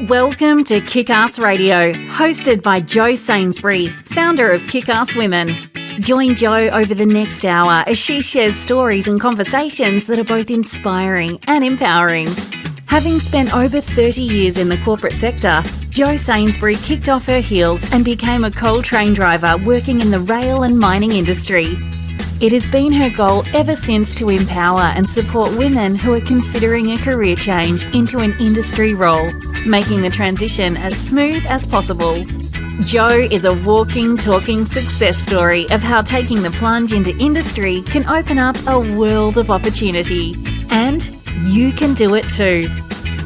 Welcome to Kickass Radio, hosted by Jo Sainsbury, founder of Kickass Women. Join Jo over the next hour as she shares stories and conversations that are both inspiring and empowering. Having spent over 30 years in the corporate sector, Jo Sainsbury kicked off her heels and became a coal train driver working in the rail and mining industry. It has been her goal ever since to empower and support women who are considering a career change into an industry role, making the transition as smooth as possible. Jo is a walking, talking success story of how taking the plunge into industry can open up a world of opportunity. And you can do it too.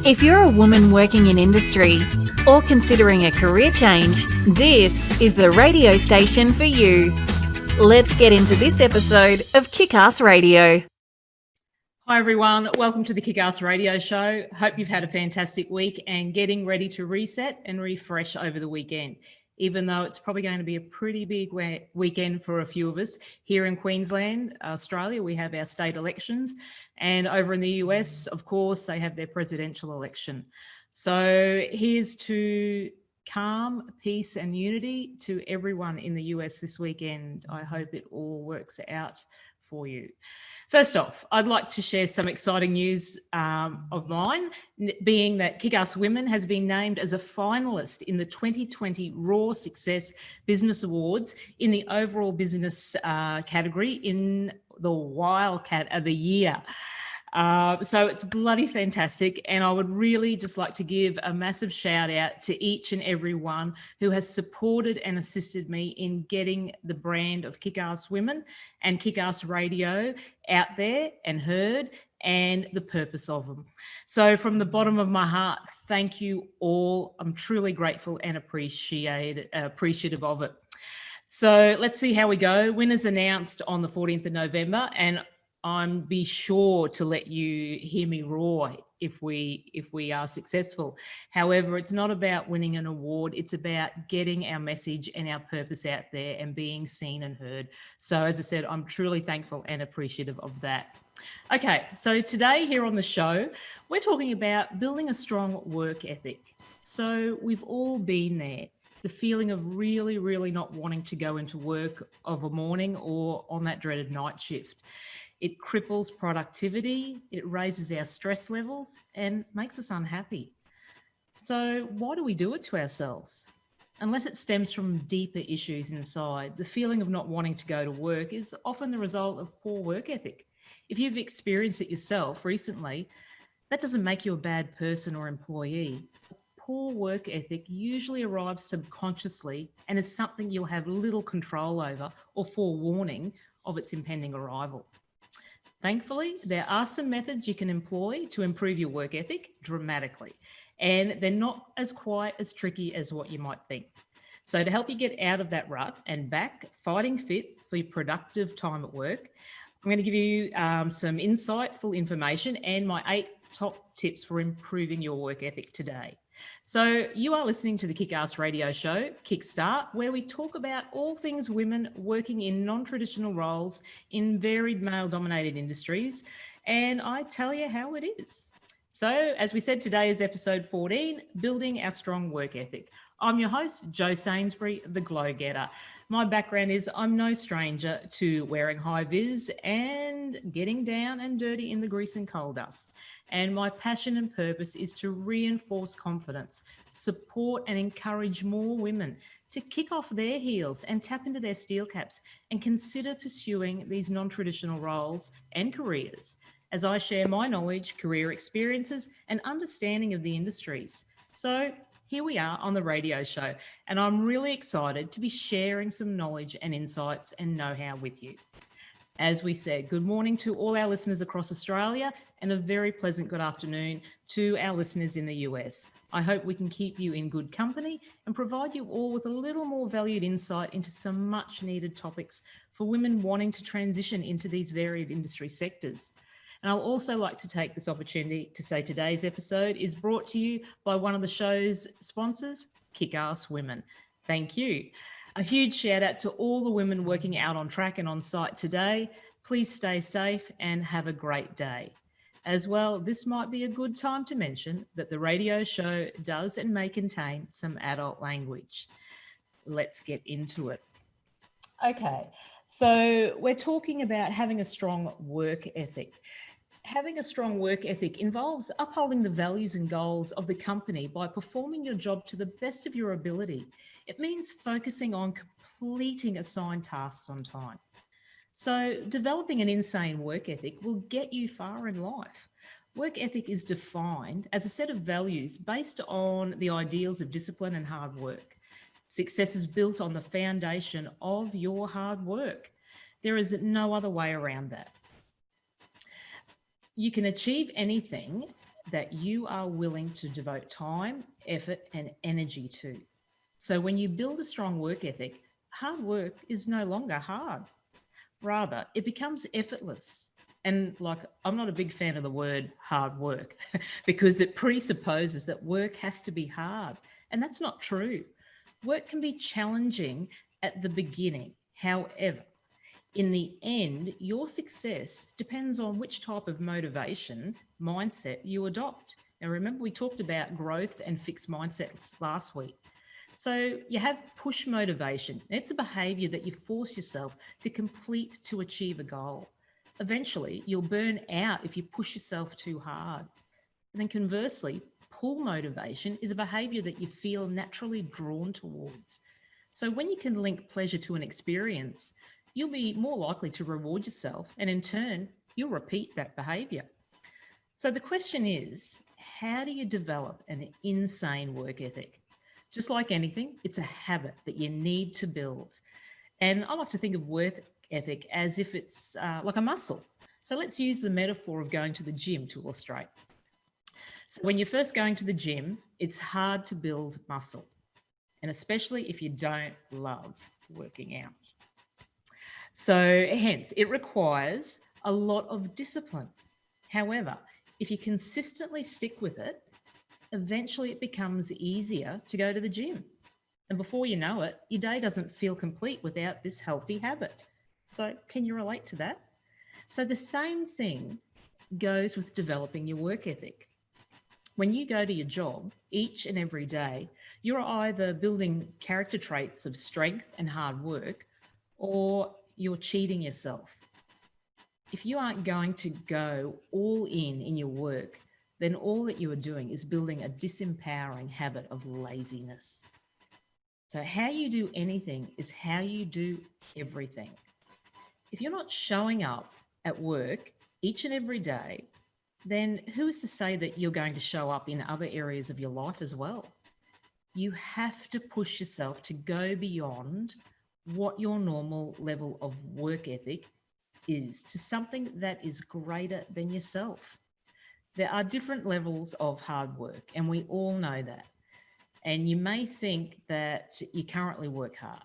If you're a woman working in industry or considering a career change, this is the radio station for you. Let's get into this episode of Kickass Radio. Hi everyone, welcome to the Kickass Radio Show. Hope you've had a fantastic week and getting ready to reset and refresh over the weekend, even though it's probably going to be a pretty big weekend for a few of us. Here in Queensland, Australia, we have our state elections, and over in the US, of course, they have their presidential election. So here's to calm, peace and unity to everyone in the US this weekend. I hope it all works out for you. First off, I'd like to share some exciting news of mine, being that Kickass Women has been named as a finalist in the 2020 Raw Success Business Awards in the overall business category in the Wildcat of the Year. So it's bloody fantastic, and I would really just like to give a massive shout out to each and every one who has supported and assisted me in getting the brand of Kickass Women and Kickass Radio out there and heard, and the purpose of them. So from the bottom of my heart, thank you all. I'm truly grateful and appreciative of it. So let's see how we go. Winners announced on the 14th of November, and I'm be sure to let you hear me roar if we are successful. However, it's not about winning an award. It's about getting our message and our purpose out there and being seen and heard. So as I said, I'm truly thankful and appreciative of that. Okay, so today here on the show, we're talking about building a strong work ethic. So we've all been there. The feeling of really, really not wanting to go into work of a morning or on that dreaded night shift. It cripples productivity, it raises our stress levels and makes us unhappy. So why do we do it to ourselves? Unless it stems from deeper issues inside, the feeling of not wanting to go to work is often the result of poor work ethic. If you've experienced it yourself recently, that doesn't make you a bad person or employee. Poor work ethic usually arrives subconsciously and is something you'll have little control over or forewarning of its impending arrival. Thankfully, there are some methods you can employ to improve your work ethic dramatically, and they're not quite as tricky as what you might think. So to help you get out of that rut and back fighting fit for your productive time at work, I'm going to give you some insightful information and my 8 top tips for improving your work ethic today. So you are listening to the Kickass Radio Show, Kickstart, where we talk about all things women working in non-traditional roles in varied male-dominated industries, and I tell you how it is. So as we said, today is episode 14, Building Our Strong Work Ethic. I'm your host, Jo Sainsbury, the Glow Getter. My background is I'm no stranger to wearing high vis and getting down and dirty in the grease and coal dust. And my passion and purpose is to reinforce confidence, support and encourage more women to kick off their heels and tap into their steel caps and consider pursuing these non-traditional roles and careers as I share my knowledge, career experiences and understanding of the industries. So here we are on the radio show, and I'm really excited to be sharing some knowledge and insights and know-how with you. As we said, good morning to all our listeners across Australia and a very pleasant good afternoon to our listeners in the US. I hope we can keep you in good company and provide you all with a little more valued insight into some much needed topics for women wanting to transition into these varied industry sectors. And I'll also like to take this opportunity to say today's episode is brought to you by one of the show's sponsors, Kickass Women. Thank you. A huge shout out to all the women working out on track and on site today. Please stay safe and have a great day. As well, this might be a good time to mention that the radio show does and may contain some adult language. Let's get into it. Okay, so we're talking about having a strong work ethic. Having a strong work ethic involves upholding the values and goals of the company by performing your job to the best of your ability. It means focusing on completing assigned tasks on time. So developing an insane work ethic will get you far in life. Work ethic is defined as a set of values based on the ideals of discipline and hard work. Success is built on the foundation of your hard work. There is no other way around that. You can achieve anything that you are willing to devote time, effort, and energy to. So when you build a strong work ethic, hard work is no longer hard. Rather, it becomes effortless. And I'm not a big fan of the word hard work because it presupposes that work has to be hard. And that's not true. Work can be challenging at the beginning. However, in the end, your success depends on which type of motivation, mindset you adopt. Now, remember, we talked about growth and fixed mindsets last week. So you have push motivation. It's a behavior that you force yourself to complete to achieve a goal. Eventually, you'll burn out if you push yourself too hard. And then conversely, pull motivation is a behavior that you feel naturally drawn towards. So when you can link pleasure to an experience, you'll be more likely to reward yourself, and in turn, you'll repeat that behavior. So the question is, how do you develop an insane work ethic? Just like anything, it's a habit that you need to build. And I like to think of work ethic as if it's like a muscle. So let's use the metaphor of going to the gym to illustrate. So when you're first going to the gym, it's hard to build muscle, and especially if you don't love working out. So hence, it requires a lot of discipline. However, if you consistently stick with it, eventually it becomes easier to go to the gym. And before you know it, your day doesn't feel complete without this healthy habit. So can you relate to that? So the same thing goes with developing your work ethic. When you go to your job each and every day, you're either building character traits of strength and hard work, or you're cheating yourself. If you aren't going to go all in your work, then all that you are doing is building a disempowering habit of laziness. So how you do anything is how you do everything. If you're not showing up at work each and every day, then who is to say that you're going to show up in other areas of your life as well? You have to push yourself to go beyond what your normal level of work ethic is to something that is greater than yourself. There are different levels of hard work, and we all know that. And you may think that you currently work hard.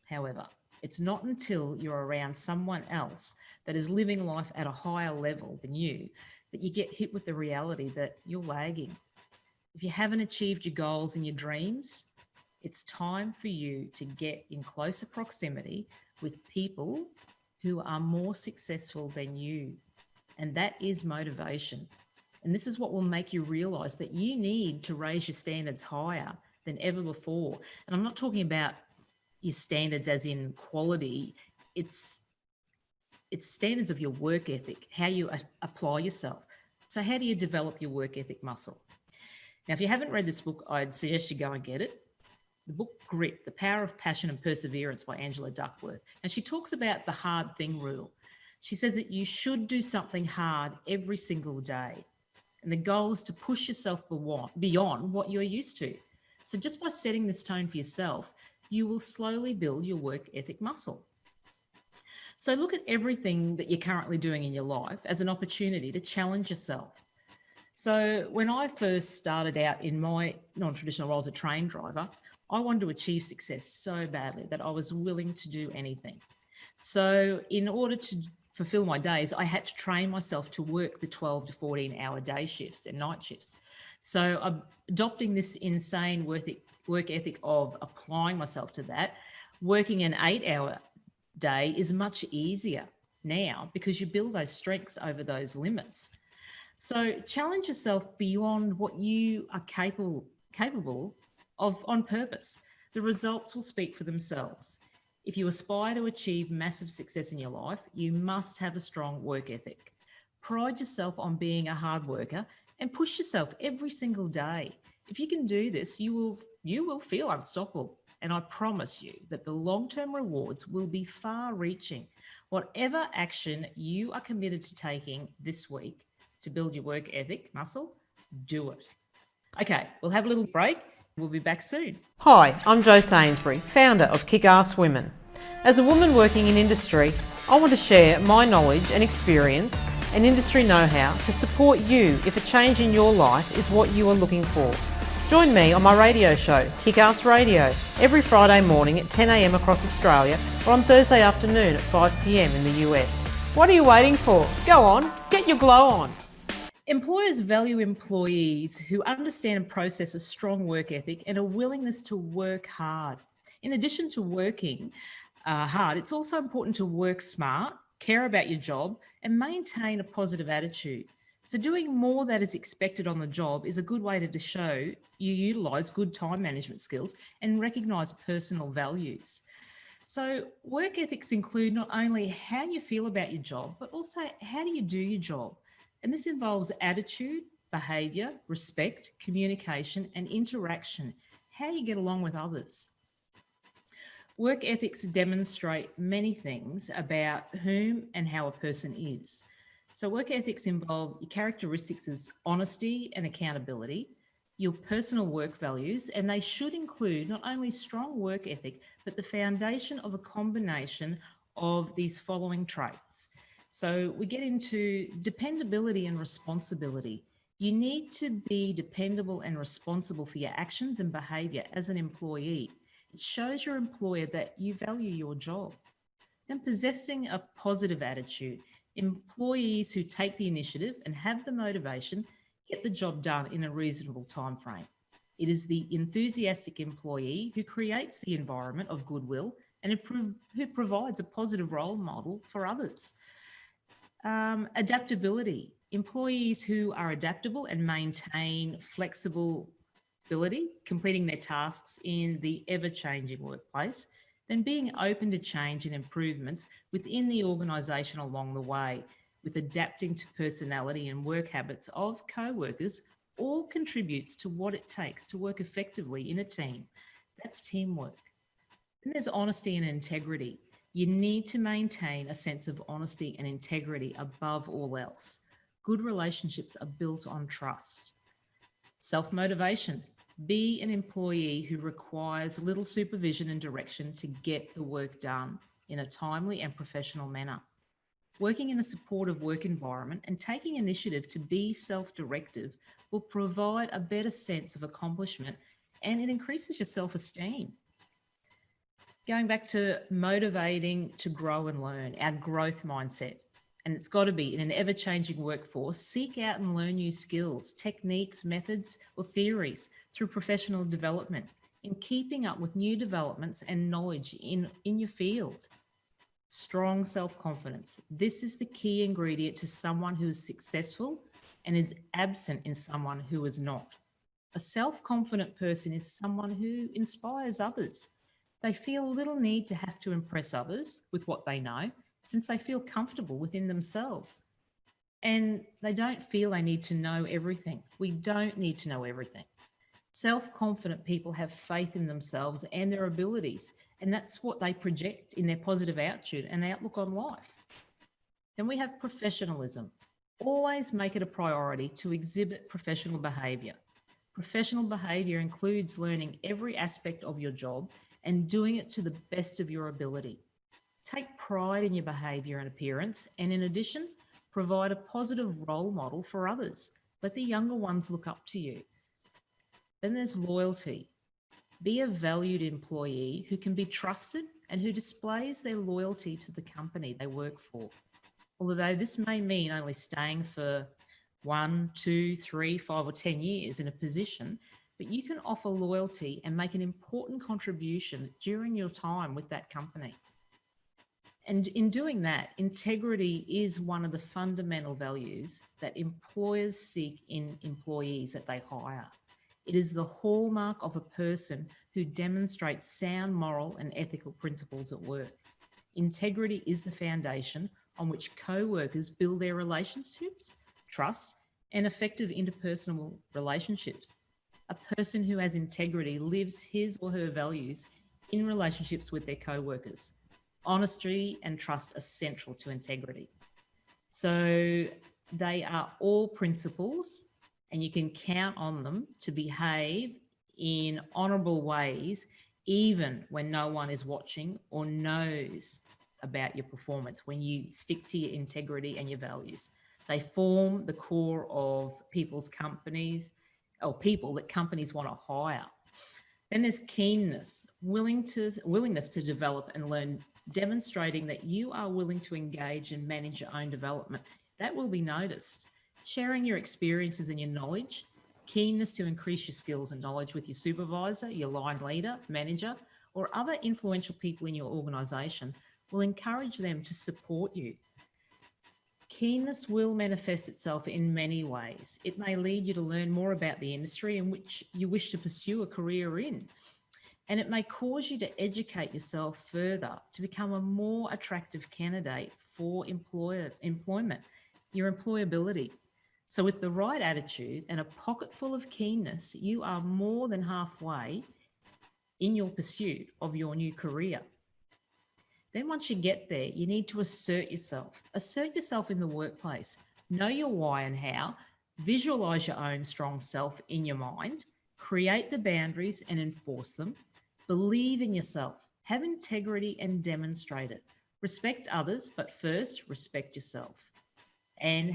However, it's not until you're around someone else that is living life at a higher level than you that you get hit with the reality that you're lagging. If you haven't achieved your goals and your dreams, it's time for you to get in closer proximity with people who are more successful than you. And that is motivation. And this is what will make you realize that you need to raise your standards higher than ever before. And I'm not talking about your standards as in quality. It's standards of your work ethic, how you apply yourself. So how do you develop your work ethic muscle? Now, if you haven't read this book, I'd suggest you go and get it. The book Grit, The Power of Passion and Perseverance by Angela Duckworth. And she talks about the hard thing rule. She says that you should do something hard every single day. And the goal is to push yourself beyond what you're used to. So just by setting this tone for yourself, you will slowly build your work ethic muscle. So look at everything that you're currently doing in your life as an opportunity to challenge yourself. So when I first started out in my non-traditional role as a train driver, I wanted to achieve success so badly that I was willing to do anything. So in order to fulfill my days, I had to train myself to work the 12 to 14 hour day shifts and night shifts. So adopting this insane work ethic of applying myself to that, working an 8-hour day is much easier now because you build those strengths over those limits. So challenge yourself beyond what you are capable of on purpose. The results will speak for themselves. If you aspire to achieve massive success in your life, you must have a strong work ethic. Pride yourself on being a hard worker and push yourself every single day. If you can do this, you will feel unstoppable. And I promise you that the long-term rewards will be far-reaching. Whatever action you are committed to taking this week to build your work ethic muscle, do it. Okay, we'll have a little break. We'll be back soon. Hi, I'm Jo Sainsbury, founder of Kickass Women. As a woman working in industry, I want to share my knowledge and experience and industry know-how to support you if a change in your life is what you are looking for. Join me on my radio show, Kickass Radio, every Friday morning at 10 a.m. across Australia or on Thursday afternoon at 5 p.m. in the US. What are you waiting for? Go on, get your glow on. Employers value employees who understand and process a strong work ethic and a willingness to work hard. In addition to working hard, it's also important to work smart, care about your job, and maintain a positive attitude. So doing more that is expected on the job is a good way to show you utilise good time management skills and recognise personal values. So work ethics include not only how you feel about your job, but also how do you do your job. And this involves attitude, behaviour, respect, communication, and interaction, how you get along with others. Work ethics demonstrate many things about whom and how a person is. So work ethics involve your characteristics as honesty and accountability, your personal work values, and they should include not only strong work ethic, but the foundation of a combination of these following traits. So we get into dependability and responsibility. You need to be dependable and responsible for your actions and behaviour as an employee. It shows your employer that you value your job. Then possessing a positive attitude. Employees who take the initiative and have the motivation get the job done in a reasonable time frame. It is the enthusiastic employee who creates the environment of goodwill and who provides a positive role model for others. Adaptability. Employees who are adaptable and maintain flexibility, completing their tasks in the ever-changing workplace, then being open to change and improvements within the organisation along the way, with adapting to personality and work habits of co-workers, all contributes to what it takes to work effectively in a team. That's teamwork. Then there's honesty and integrity. You need to maintain a sense of honesty and integrity above all else. Good relationships are built on trust. Self-motivation. Be an employee who requires little supervision and direction to get the work done in a timely and professional manner. Working in a supportive work environment and taking initiative to be self-directive will provide a better sense of accomplishment, and it increases your self-esteem. Going back to motivating to grow and learn, our growth mindset. And it's got to be in an ever-changing workforce, seek out and learn new skills, techniques, methods, or theories through professional development, in keeping up with new developments and knowledge in your field. Strong self-confidence. This is the key ingredient to someone who is successful and is absent in someone who is not. A self-confident person is someone who inspires others. They feel little need to have to impress others with what they know, since they feel comfortable within themselves. And they don't feel they need to know everything. We don't need to know everything. Self-confident people have faith in themselves and their abilities, and that's what they project in their positive attitude and outlook on life. Then we have professionalism. Always make it a priority to exhibit professional behaviour. Professional behaviour includes learning every aspect of your job and doing it to the best of your ability. Take pride in your behaviour and appearance, and in addition, provide a positive role model for others. Let the younger ones look up to you. Then there's loyalty. Be a valued employee who can be trusted and who displays their loyalty to the company they work for. Although this may mean only staying for 1, 2, 3, 5 or 10 years in a position, but you can offer loyalty and make an important contribution during your time with that company. And in doing that, integrity is one of the fundamental values that employers seek in employees that they hire. It is the hallmark of a person who demonstrates sound moral and ethical principles at work. Integrity is the foundation on which co-workers build their relationships, trust, and effective interpersonal relationships. A person who has integrity lives his or her values in relationships with their co-workers. Honesty and trust are central to integrity. So they are all principles, and you can count on them to behave in honourable ways, even when no one is watching or knows about your performance, when you stick to your integrity and your values. They form the core of people's companies, or people that companies want to hire. Then there's keenness, willingness to develop and learn, demonstrating that you are willing to engage and manage your own development. That will be noticed. Sharing your experiences and your knowledge, keenness to increase your skills and knowledge with your supervisor, your line leader, manager, or other influential people in your organisation will encourage them to support you. Keenness will manifest itself in many ways. It may lead you to learn more about the industry in which you wish to pursue a career in. And it may cause you to educate yourself further to become a more attractive candidate for employment, your employability. So with the right attitude and a pocket full of keenness, you are more than halfway in your pursuit of your new career. Then once you get there, you need to assert yourself. Assert yourself in the workplace. Know your why and how. Visualize your own strong self in your mind. Create the boundaries and enforce them. Believe in yourself. Have integrity and demonstrate it. Respect others, but first respect yourself. And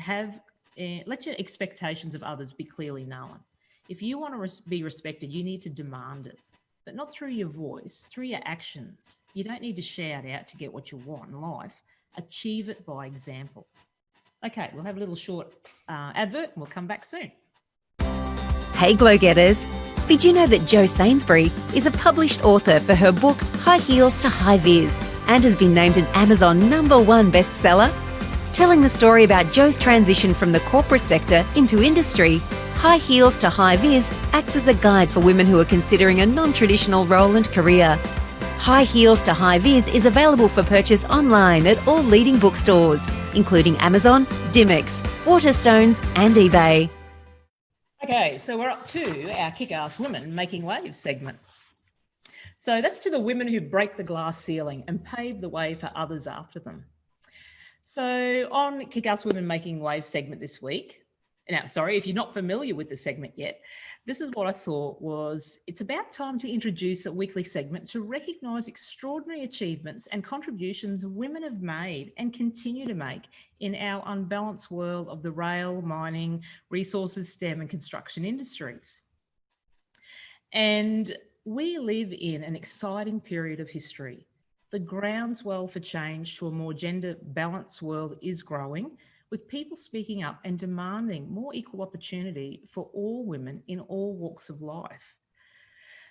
let your expectations of others be clearly known. If you want to be respected, you need to demand it. But not through your voice, through your actions. You don't need to shout out to get what you want in life. Achieve it by example. Okay, we'll have a little short advert and we'll come back soon. Hey Glow Getters! Did you know that Jo Sainsbury is a published author for her book High Heels to High Vis and has been named an Amazon #1 bestseller? Telling the story about Jo's transition from the corporate sector into industry, High Heels to High Vis acts as a guide for women who are considering a non-traditional role and career. High Heels to High Vis is available for purchase online at all leading bookstores, including Amazon, Dimmicks, Waterstones and eBay. Okay, so we're up to our Kick-Ass Women Making Waves segment. So that's to the women who break the glass ceiling and pave the way for others after them. So on Kick-Ass Women Making Waves segment this week, now, sorry, if you're not familiar with the segment yet, this is what I thought was, it's about time to introduce a weekly segment to recognise extraordinary achievements and contributions women have made and continue to make in our unbalanced world of the rail, mining, resources, STEM and construction industries. And we live in an exciting period of history. The groundswell for change to a more gender-balanced world is growing, with people speaking up and demanding more equal opportunity for all women in all walks of life.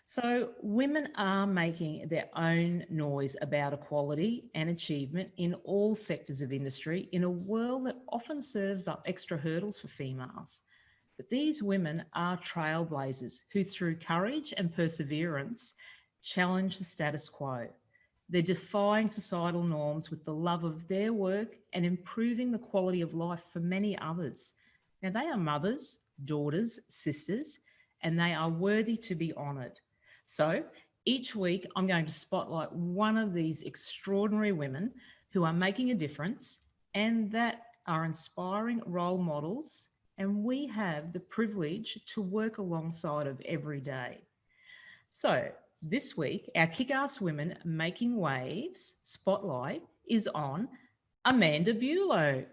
So women are making their own noise about equality and achievement in all sectors of industry in a world that often serves up extra hurdles for females. But these women are trailblazers who, through courage and perseverance, challenge the status quo. They're defying societal norms with the love of their work and improving the quality of life for many others. Now, they are mothers, daughters, sisters, and they are worthy to be honoured. So each week, I'm going to spotlight one of these extraordinary women who are making a difference and that are inspiring role models, and we have the privilege to work alongside of every day. So this week, our Kick-Ass Women Making Waves spotlight is on Amanda Bulow.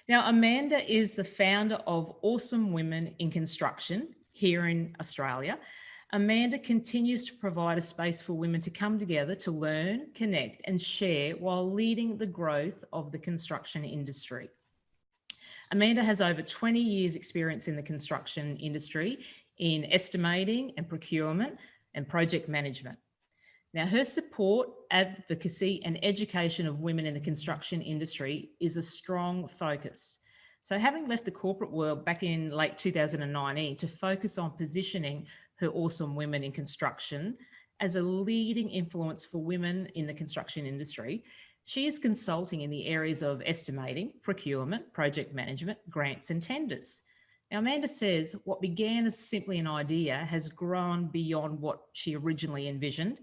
Now, Amanda is the founder of Awesome Women in Construction here in Australia. Amanda continues to provide a space for women to come together to learn, connect and share while leading the growth of the construction industry. Amanda has over 20 years experience in the construction industry in estimating and procurement and project management. Now, her support, advocacy and education of women in the construction industry is a strong focus. So having left the corporate world back in late 2019 to focus on positioning her awesome women in construction as a leading influence for women in the construction industry, she is consulting in the areas of estimating, procurement, project management, grants and tenders. Now, Amanda says what began as simply an idea has grown beyond what she originally envisioned,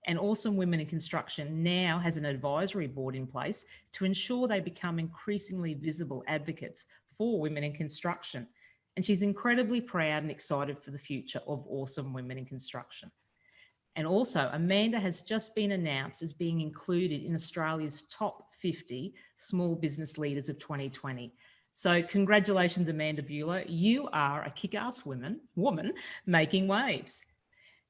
and Awesome Women in Construction now has an advisory board in place to ensure they become increasingly visible advocates for women in construction. And she's incredibly proud and excited for the future of Awesome Women in Construction. And also, Amanda has just been announced as being included in Australia's top 50 small business leaders of 2020. So congratulations, Amanda Bueller. You are a kick-ass woman making waves.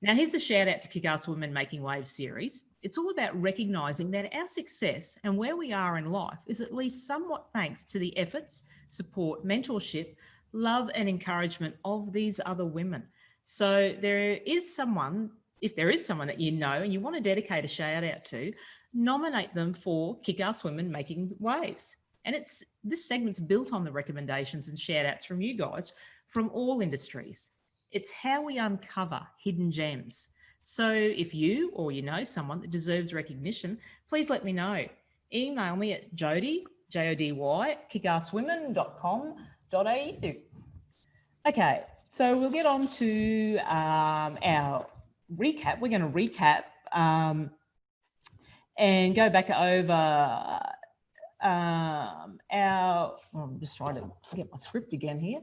Now, here's a shout out to Kickass Women Making Waves series. It's all about recognising that our success and where we are in life is at least somewhat thanks to the efforts, support, mentorship, love and encouragement of these other women. So if there is someone that you know and you want to dedicate a shout out to, nominate them for Kickass Women Making Waves. And this segment's built on the recommendations and shout outs from you guys from all industries. It's how we uncover hidden gems. So if you or you know someone that deserves recognition, please let me know. Email me at Jody, Jody, kickasswomen.com.au. Okay, so we'll get on to our recap. We're going to recap and go back over I'm just trying to get my script again here.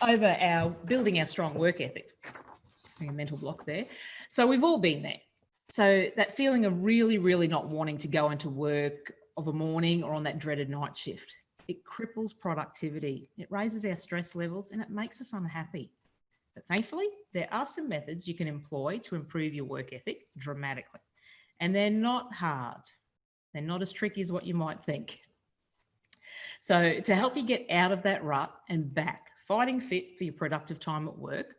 Over our building our strong work ethic. A mental block there. So we've all been there. So that feeling of really, really not wanting to go into work of a morning or on that dreaded night shift. It cripples productivity. It raises our stress levels and it makes us unhappy. But thankfully, there are some methods you can employ to improve your work ethic dramatically. And they're not hard. They're not as tricky as what you might think. So to help you get out of that rut and back, fighting fit for your productive time at work,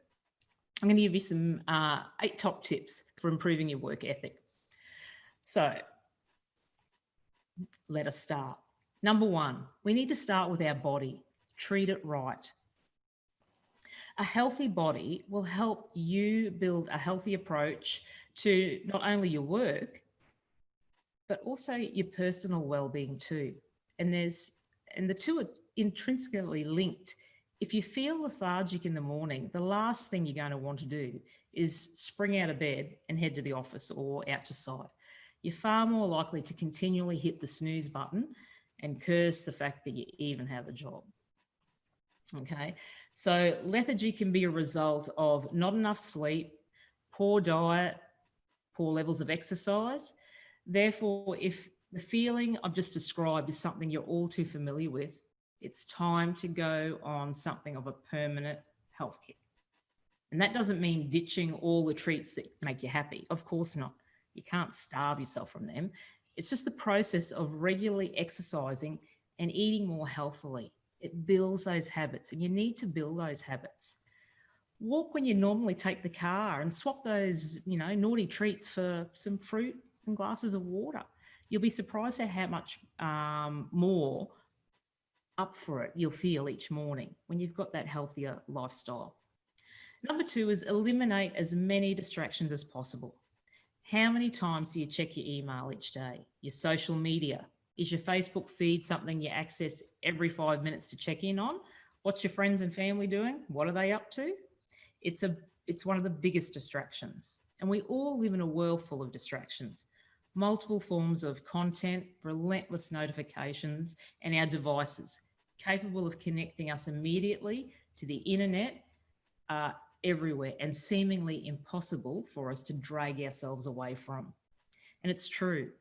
I'm going to give you some 8 top tips for improving your work ethic. So let us start. Number 1, we need to start with our body. Treat it right. A healthy body will help you build a healthy approach to not only your work, but also your personal well-being too. And the two are intrinsically linked. If you feel lethargic in the morning, the last thing you're going to want to do is spring out of bed and head to the office or out to site. You're far more likely to continually hit the snooze button and curse the fact that you even have a job. Okay, so lethargy can be a result of not enough sleep, poor diet, poor levels of exercise. Therefore, if the feeling I've just described is something you're all too familiar with, it's time to go on something of a permanent health kick. And that doesn't mean ditching all the treats that make you happy. Of course not. You can't starve yourself from them. It's just the process of regularly exercising and eating more healthily. It builds those habits, and you need to build those habits. Walk when you normally take the car and swap those, naughty treats for some fruit and glasses of water. You'll be surprised at how much more up for it you'll feel each morning when you've got that healthier lifestyle. Number 2 is eliminate as many distractions as possible. How many times do you check your email each day? Your social media? Is your Facebook feed something you access every 5 minutes to check in on? What's your friends and family doing? What are they up to? It's one of the biggest distractions. And we all live in a world full of distractions. Multiple forms of content, relentless notifications, and our devices capable of connecting us immediately to the internet are everywhere and seemingly impossible for us to drag ourselves away from. And it's true.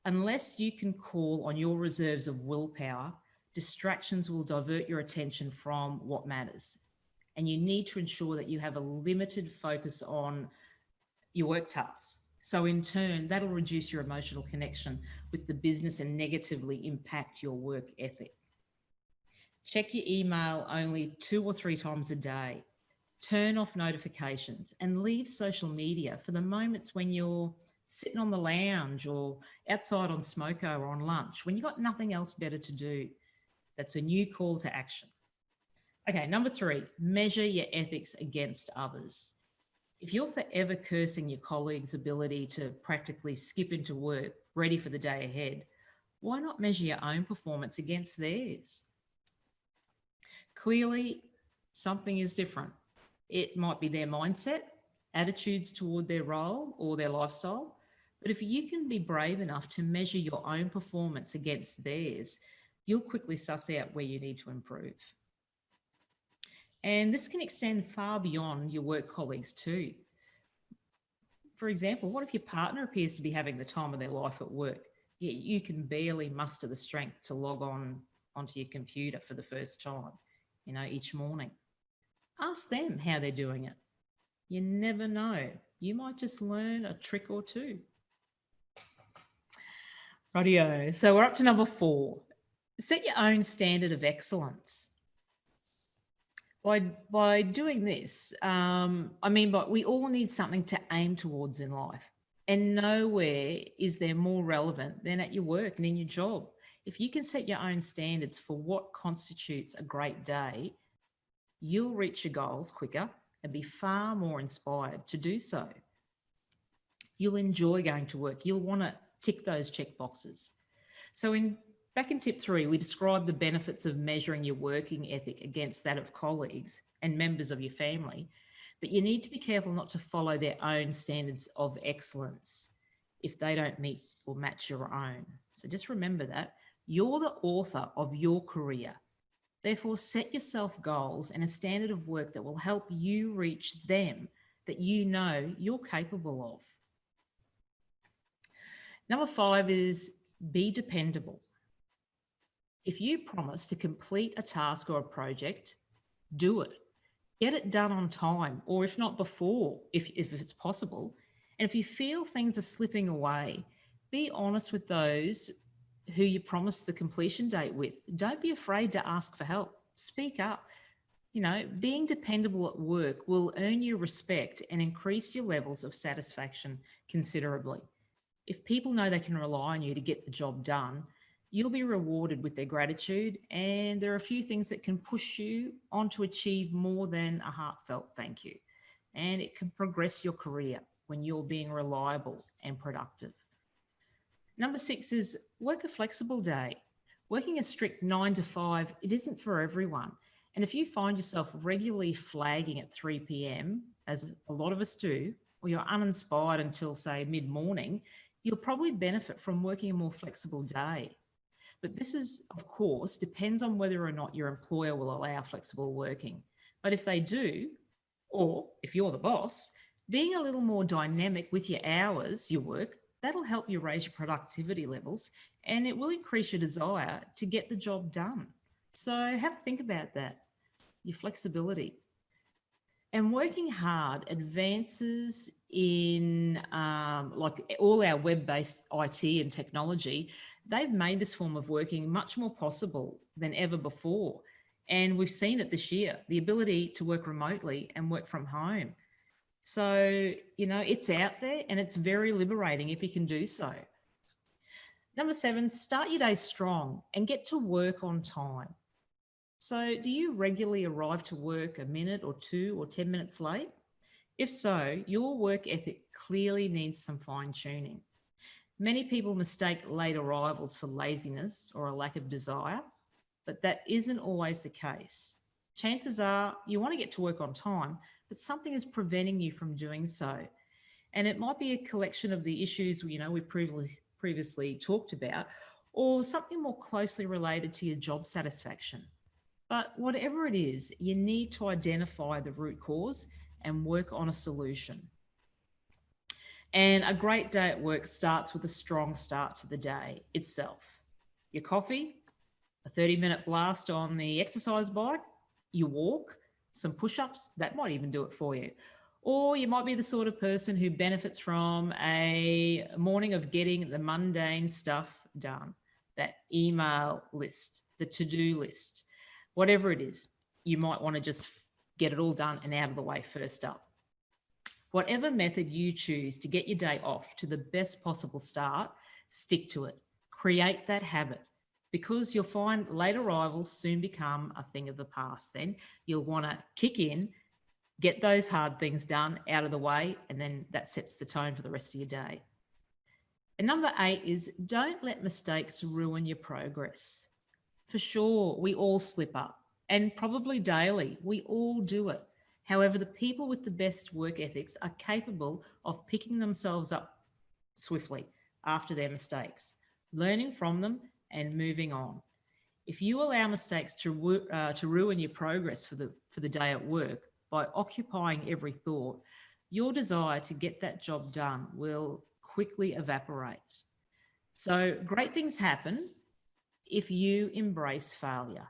Unless you can call on your reserves of willpower, distractions will divert your attention from what matters. And you need to ensure that you have a limited focus on your work tasks. So in turn, that'll reduce your emotional connection with the business and negatively impact your work ethic. Check your email only 2 or 3 times a day. Turn off notifications and leave social media for the moments when you're sitting on the lounge or outside on smoko or on lunch, when you've got nothing else better to do. That's a new call to action. Okay, number 3, measure your ethics against others. If you're forever cursing your colleagues' ability to practically skip into work, ready for the day ahead, why not measure your own performance against theirs? Clearly, something is different. It might be their mindset, attitudes toward their role or their lifestyle, but if you can be brave enough to measure your own performance against theirs, you'll quickly suss out where you need to improve. And this can extend far beyond your work colleagues too. For example, what if your partner appears to be having the time of their life at work, yet you can barely muster the strength to log onto your computer for the first time, each morning? Ask them how they're doing it. You never know. You might just learn a trick or two. Rightio. So we're up to number 4. Set your own standard of excellence. By doing this, but we all need something to aim towards in life. And nowhere is there more relevant than at your work and in your job. If you can set your own standards for what constitutes a great day, you'll reach your goals quicker and be far more inspired to do so. You'll enjoy going to work. You'll want to tick those check boxes. So back in tip 3, we described the benefits of measuring your working ethic against that of colleagues and members of your family, but you need to be careful not to follow their own standards of excellence if they don't meet or match your own. So just remember that you're the author of your career. Therefore, set yourself goals and a standard of work that will help you reach them that you know you're capable of. Number 5 is be dependable. If you promise to complete a task or a project, do it. Get it done on time, or if not before, if it's possible. And if you feel things are slipping away, be honest with those who you promised the completion date with. Don't be afraid to ask for help. Speak up. Being dependable at work will earn you respect and increase your levels of satisfaction considerably. If people know they can rely on you to get the job done, you'll be rewarded with their gratitude, and there are a few things that can push you on to achieve more than a heartfelt thank you. And it can progress your career when you're being reliable and productive. Number 6 is work a flexible day. Working a strict 9 to 5, it isn't for everyone. And if you find yourself regularly flagging at 3 p.m, as a lot of us do, or you're uninspired until, say, mid-morning, you'll probably benefit from working a more flexible day. But this is, of course, depends on whether or not your employer will allow flexible working. But if they do, or if you're the boss, being a little more dynamic with your hours, your work, that'll help you raise your productivity levels, and it will increase your desire to get the job done. So have a think about that, your flexibility. And working hard advances in like all our web-based IT and technology. They've made this form of working much more possible than ever before. And we've seen it this year, the ability to work remotely and work from home. So, it's out there and it's very liberating if you can do so. Number 7, start your day strong and get to work on time. So do you regularly arrive to work a minute or 2 or 10 minutes late? If so, your work ethic clearly needs some fine tuning. Many people mistake late arrivals for laziness or a lack of desire, but that isn't always the case. Chances are you want to get to work on time, but something is preventing you from doing so. And it might be a collection of the issues we previously talked about, or something more closely related to your job satisfaction. But whatever it is, you need to identify the root cause and work on a solution. And a great day at work starts with a strong start to the day itself. Your coffee, a 30-minute blast on the exercise bike, you walk, some push-ups, that might even do it for you. Or you might be the sort of person who benefits from a morning of getting the mundane stuff done, that email list, the to-do list, whatever it is. You might want to just get it all done and out of the way first up. Whatever method you choose to get your day off to the best possible start, stick to it. Create that habit, because you'll find late arrivals soon become a thing of the past. Then you'll want to kick in, get those hard things done out of the way, and then that sets the tone for the rest of your day. And number 8 is don't let mistakes ruin your progress. For sure, we all slip up, and probably daily. We all do it. However, the people with the best work ethics are capable of picking themselves up swiftly after their mistakes, learning from them and moving on. If you allow mistakes to ruin your progress for the day at work by occupying every thought, your desire to get that job done will quickly evaporate. So great things happen if you embrace failure.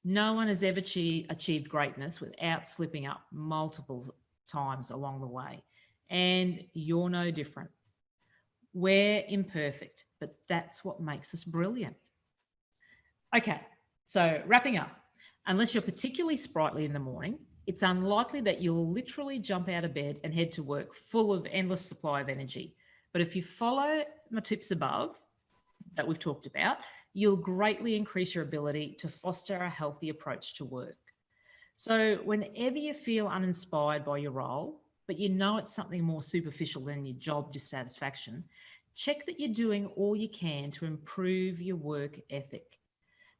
No one has ever achieved greatness without slipping up multiple times along the way, and you're no different. We're imperfect, but that's what makes us brilliant. Okay, so wrapping up, unless you're particularly sprightly in the morning, it's unlikely that you'll literally jump out of bed and head to work full of endless supply of energy. But if you follow my tips above that we've talked about, you'll greatly increase your ability to foster a healthy approach to work. So whenever you feel uninspired by your role, but you know it's something more superficial than your job dissatisfaction, check that you're doing all you can to improve your work ethic.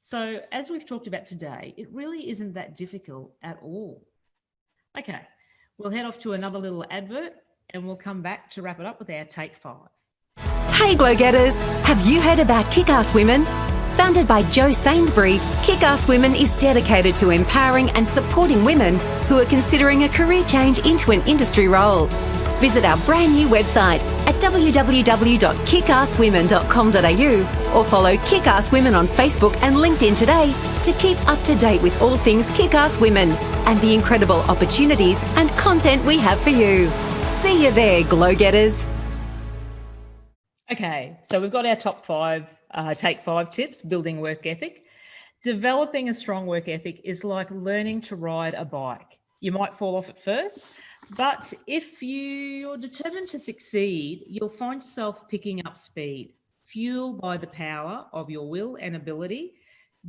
So as we've talked about today, it really isn't that difficult at all. Okay, we'll head off to another little advert and we'll come back to wrap it up with our Take 5. Hey Glow Getters, have you heard about Kickass Women? Founded by Jo Sainsbury, Kickass Women is dedicated to empowering and supporting women who are considering a career change into an industry role. Visit our brand new website at www.kickasswomen.com.au or follow Kickass Women on Facebook and LinkedIn today to keep up to date with all things Kickass Women and the incredible opportunities and content we have for you. See you there, Glow Getters. Okay, so we've got our top 5 Take 5 tips, building work ethic. Developing a strong work ethic is like learning to ride a bike. You might fall off at first, but if you're determined to succeed, you'll find yourself picking up speed, fueled by the power of your will and ability.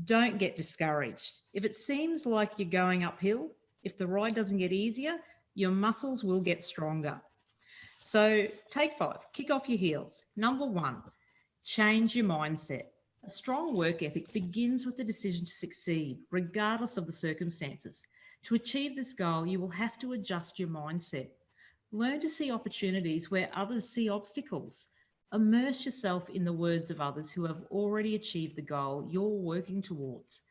Don't get discouraged. If it seems like you're going uphill, if the ride doesn't get easier, your muscles will get stronger. So Take 5, kick off your heels. Number 1, change your mindset. A strong work ethic begins with the decision to succeed, regardless of the circumstances. To achieve this goal, you will have to adjust your mindset. Learn to see opportunities where others see obstacles. Immerse yourself in the words of others who have already achieved the goal you're working towards.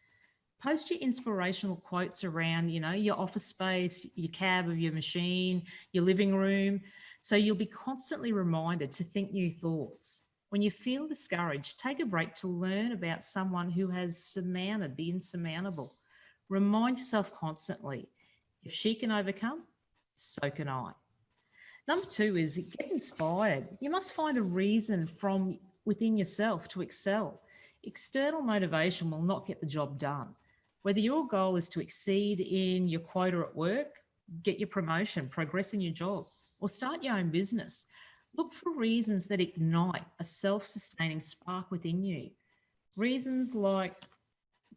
Post your inspirational quotes around, your office space, your cab of your machine, your living room, so you'll be constantly reminded to think new thoughts. When you feel discouraged, take a break to learn about someone who has surmounted the insurmountable. Remind yourself constantly, if she can overcome, so can I. Number 2 is get inspired. You must find a reason from within yourself to excel. External motivation will not get the job done. Whether your goal is to exceed in your quota at work, get your promotion, progress in your job, or start your own business, look for reasons that ignite a self-sustaining spark within you. Reasons like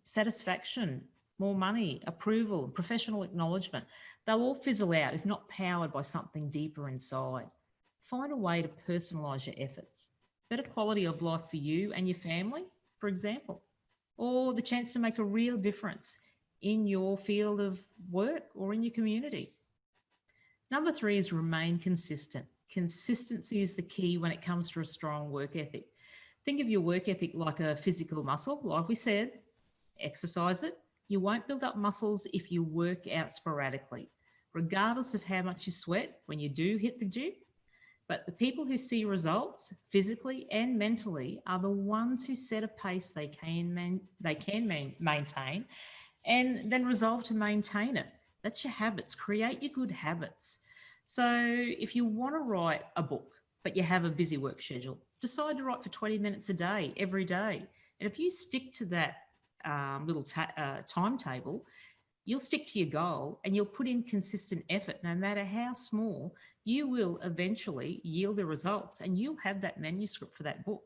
satisfaction, more money, approval, professional acknowledgement. They'll all fizzle out if not powered by something deeper inside. Find a way to personalise your efforts. Better quality of life for you and your family, for example, or the chance to make a real difference in your field of work or in your community. Number 3 is remain consistent. Consistency is the key when it comes to a strong work ethic. Think of your work ethic like a physical muscle. Like we said, exercise it. You won't build up muscles if you work out sporadically, regardless of how much you sweat when you do hit the gym. But the people who see results physically and mentally are the ones who set a pace they can maintain and then resolve to maintain it. That's your habits. Create your good habits. So if you want to write a book, but you have a busy work schedule, decide to write for 20 minutes a day, every day. And if you stick to that little timetable, you'll stick to your goal and you'll put in consistent effort, no matter how small, you will eventually yield the results and you'll have that manuscript for that book.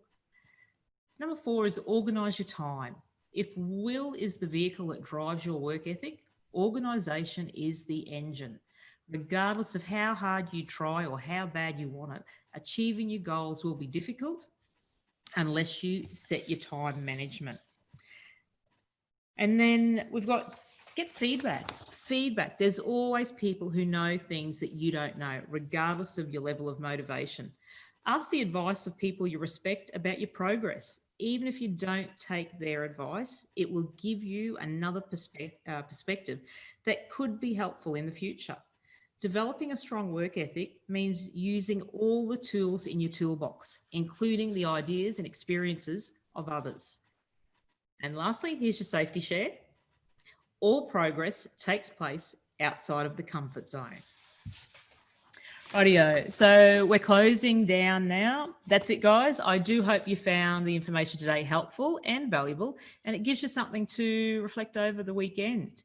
Number 4 is organise your time. If will is the vehicle that drives your work ethic, organisation is the engine. Regardless of how hard you try or how bad you want it, achieving your goals will be difficult unless you set your time management. And then we've got get feedback. Feedback. There's always people who know things that you don't know, regardless of your level of motivation. Ask the advice of people you respect about your progress. Even if you don't take their advice, it will give you another perspective that could be helpful in the future. Developing a strong work ethic means using all the tools in your toolbox, including the ideas and experiences of others. And lastly, here's your safety share. All progress takes place outside of the comfort zone. Rightio, so we're closing down now. That's it, guys. I do hope you found the information today helpful and valuable, and it gives you something to reflect over the weekend.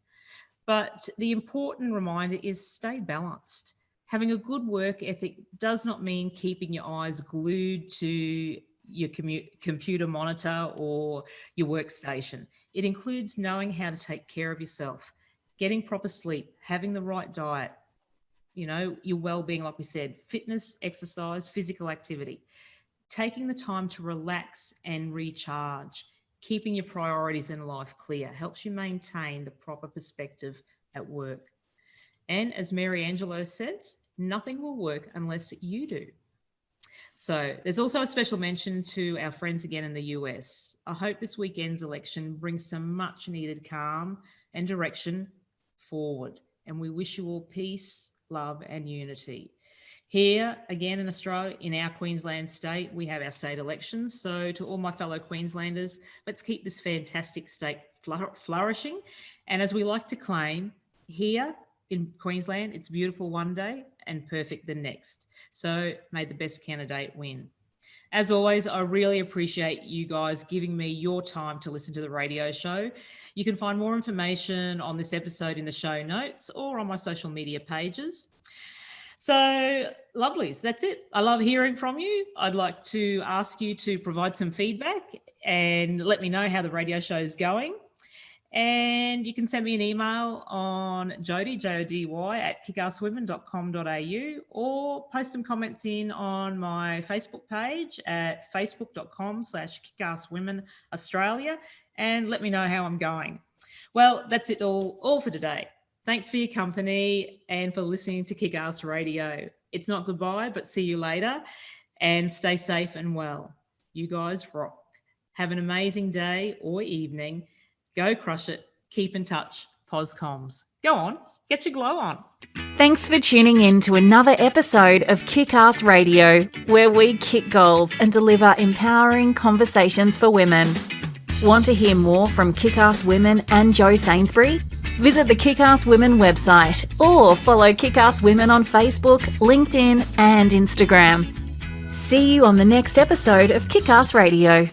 But the important reminder is stay balanced. Having a good work ethic does not mean keeping your eyes glued to your computer monitor or your workstation. It includes knowing how to take care of yourself, getting proper sleep, having the right diet, your well-being, like we said, fitness, exercise, physical activity, taking the time to relax and recharge, keeping your priorities in life clear helps you maintain the proper perspective at work. And as Mary Angelou says, nothing will work unless you do. So there's also a special mention to our friends again in the US. I hope this weekend's election brings some much needed calm and direction forward. And we wish you all peace, love and unity. Here again in Australia, in our Queensland state, we have our state elections. So to all my fellow Queenslanders, let's keep this fantastic state flourishing. And as we like to claim, here in Queensland, it's beautiful one day and perfect the next. So may the best candidate win. As always, I really appreciate you guys giving me your time to listen to the radio show. You can find more information on this episode in the show notes or on my social media pages. So, lovelies, that's it. I love hearing from you. I'd like to ask you to provide some feedback and let me know how the radio show is going. And you can send me an email on Jody, Jody, at kickasswomen.com.au or post some comments in on my Facebook page at facebook.com/kickasswomenaustralia and let me know how I'm going. Well, that's it all for today. Thanks for your company and for listening to Kickass Radio. It's not goodbye, but see you later and stay safe and well. You guys rock. Have an amazing day or evening. Go crush it. Keep in touch. Poscoms. Go on. Get your glow on. Thanks for tuning in to another episode of Kickass Radio, where we kick goals and deliver empowering conversations for women. Want to hear more from Kickass Women and Jo Sainsbury? Visit the Kickass Women website or follow Kickass Women on Facebook, LinkedIn and Instagram. See you on the next episode of Kickass Radio.